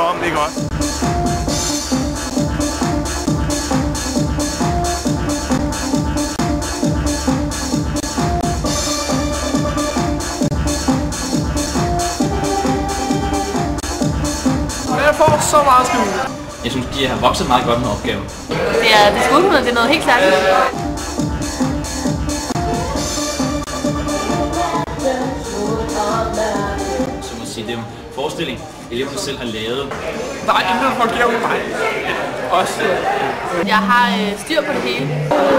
om, ikke også? Jeg får så meget skjul. Jeg synes, de har vokset meget godt med opgaven. Det er skuespillet, det er noget helt særligt. Så må sige, det er en forestilling, eleverne selv har lavet. Der er intet fungerer uden mig. Også. Jeg har styr på det hele.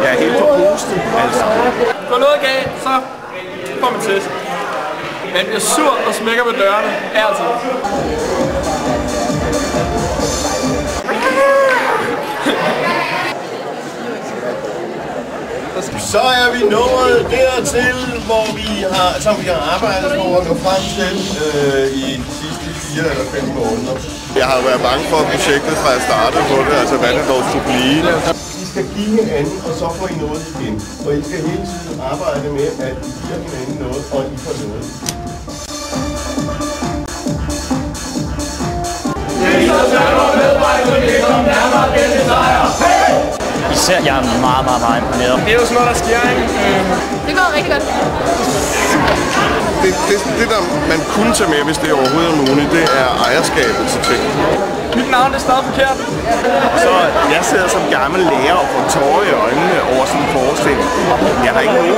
Jeg er helt på posten, altså. Går noget galt, så får man tæsk. Man bliver sur og smækker med dørene. Altid. Så er vi nået dertil, hvor vi har arbejdet for at nå frem til i de sidste 4 eller 5 måneder. Jeg har været bange for projektet fra jeg startede på det, altså hvad det dog skulle blive. I skal give hinanden, og så får I noget igen. Og I skal hele tiden arbejde med, at I giver hinanden noget, og I får noget. Især jeg er meget imponeret. Det er jo sådan noget, der sker, ikke? Det går rigtig godt. Det der man kunne tage med, hvis det overhovedet er muligt, det er ejerskabet til ting. Mit navn er stadig forkert. Så jeg sidder som gammel lærer og får tårer i øjnene over sådan en forestilling. Jeg har ikke nogen